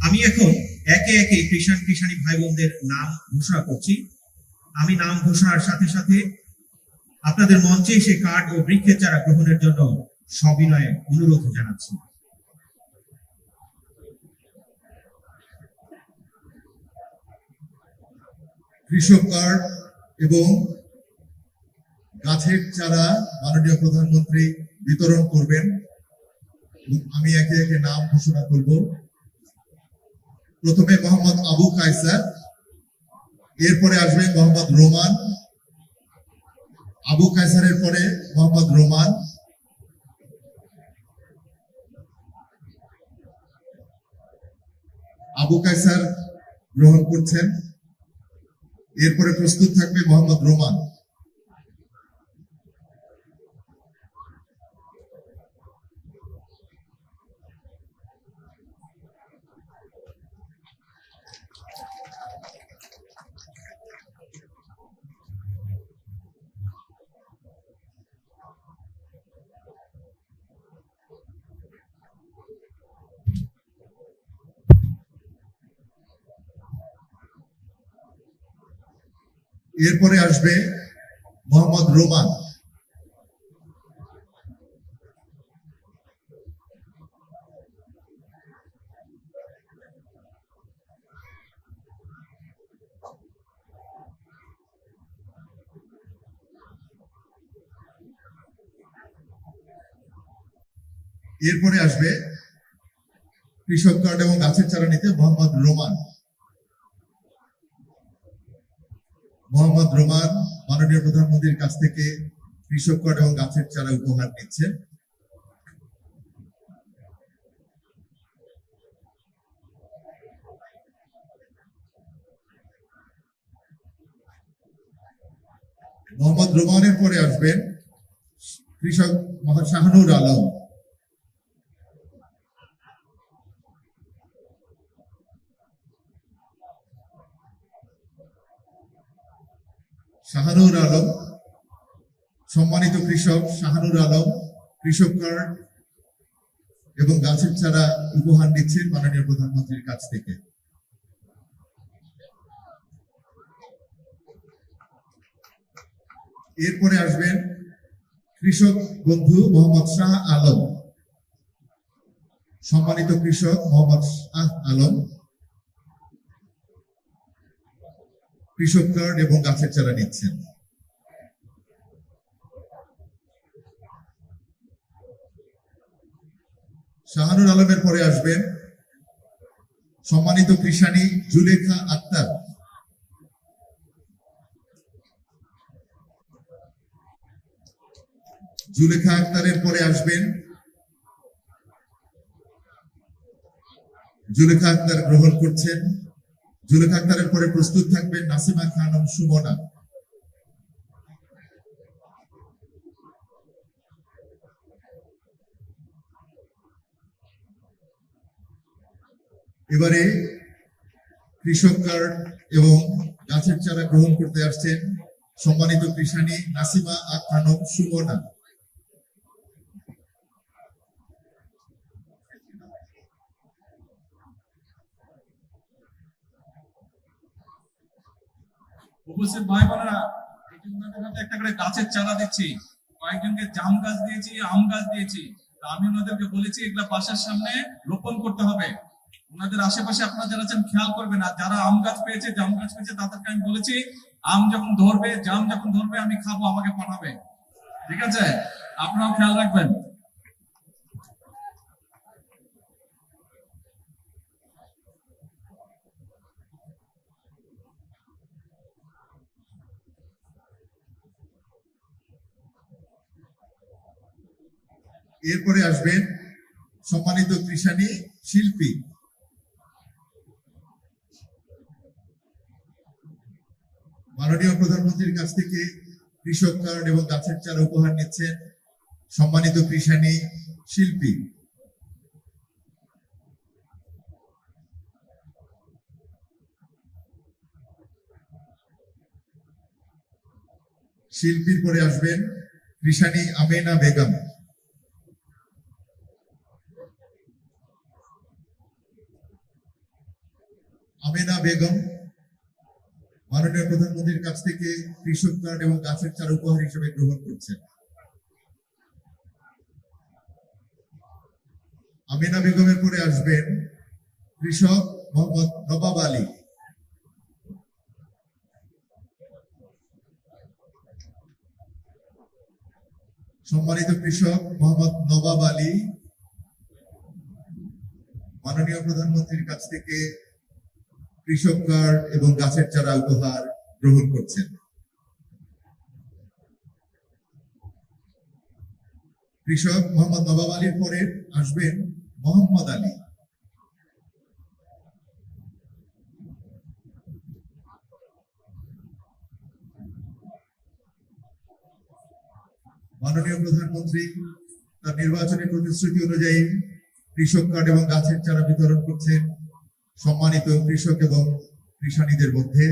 আমি এখন একে একে কৃষাণ কৃষাণী ভাই বোনদের নাম ঘোষণা করছি। আমি নাম ঘোষণার সাথে সাথে আপনাদের মঞ্চে এসে কার্ড ও বৃক্ষের চারা গ্রহণের জন্য সবিনয়ে অনুরোধ জানাচ্ছি। কৃষক কার্ড এবং গাছের চারা মাননীয় প্রধানমন্ত্রী বিতরণ করবেন। আমি একে একে নাম ঘোষণা করব। প্রথমে মোহাম্মদ আবু কায়সার, এরপরে আসবে মোহাম্মদ রোমান, আবু কায়সারের পরে মোহাম্মদ রোমান, আবু কায়সার গ্রহণ করছেন। এরপরে প্রস্তুত থাকবে মোহাম্মদ রোমান। এরপরে আসবে মোহাম্মদ রোমান। এরপরে আসবে কৃষক কার্ড এবং গাছের চারা নিতে মোহাম্মদ রোমান। মোহাম্মদ রোমান মাননীয় প্রধানমন্ত্রীর কাছ থেকে কৃষক কার্ড এবং গাছের চারা উপহার নিচ্ছেন। মোহাম্মদ রোমানের পরে আসবেন কৃষক শাহানুর আলম। শাহানুর আলম, সম্মানিত কৃষক শাহানুর আলম কৃষক কার্ড এবং গাছের চারা উপহার নিচ্ছেন মাননীয় প্রধানমন্ত্রীর কাছ থেকে। এরপরে আসবেন কৃষক বন্ধু মোহাম্মদ শাহ আলম। সম্মানিত কৃষক মোহাম্মদ শাহ আলম কৃষক কার্ড এবং গাছের চারা নিচ্ছেন। শাহানুর আলমের পরে আসবেন সম্মানিত কৃষাণী জুলেখা আক্তার। জুলেখা আক্তারের পরে আসবেন জুলেখা আক্তার গ্রহণ করছেন। জুলেখা আক্তারের পরে প্রস্তুত থাকবেন নাসিমা খানম সুমনা। এবারে কৃষক কার্ড এবং গাছের চারা গ্রহণ করতে আসছেন সম্মানিত কৃষাণী নাসিমা খানম সুমনা। উপস্থিত ভাই বোনেরা, একটা করে গাছের চারা দিচ্ছি, কয়েকজনকে জাম গাছ দিয়েছি, আম গাছ দিয়েছি। আমি ওনাদেরকে বলেছি এগুলা বাসার সামনে রোপণ করতে হবে। ওনাদের আশেপাশে আপনারা যারা আছেন খেয়াল করবেন। আর যারা আম গাছ পেয়েছে, জাম গাছ পেয়েছে, তাদেরকে আমি বলেছি আম যখন ধরবে, জাম যখন ধরবে আমি খাবো, আমাকে পাঠাবে। ঠিক আছে, আপনারাও খেয়াল রাখবেন। এরপরে আসবেন সম্মানিত কৃষাণী শিল্পী। মাননীয় প্রধানমন্ত্রীর কাছ থেকে কৃষক কার্ড এবং গাছের চারা উপহার নিচ্ছেন সম্মানিত কৃষাণী শিল্পী। শিল্পীর পরে আসবেন কৃষাণী আমেনা বেগম। আমেনা বেগম মাননীয় প্রধানমন্ত্রীর কাছ থেকে কৃষক কার্ড এবং গাছের চারা উপহার হিসেবে গ্রহণ করছেন। আমেনা বেগমের পরে আসবেন কৃষক মোহাম্মদ নবাব আলী। সম্মানিত কৃষক মোহাম্মদ নবাব আলী মাননীয় প্রধানমন্ত্রীর কাছ থেকে কৃষক কার্ড এবং গাছের চারা উপহার গ্রহণ করছেন। কৃষক মোহাম্মদ নবাব আলীর পরে আসবেন মোহাম্মদ আলী। মাননীয় প্রধানমন্ত্রী তার নির্বাচনী প্রতিশ্রুতি অনুযায়ী কৃষক কার্ড এবং গাছের চারা বিতরণ করছেন সম্মানিত কৃষক এবং কৃষানীদের মধ্যে।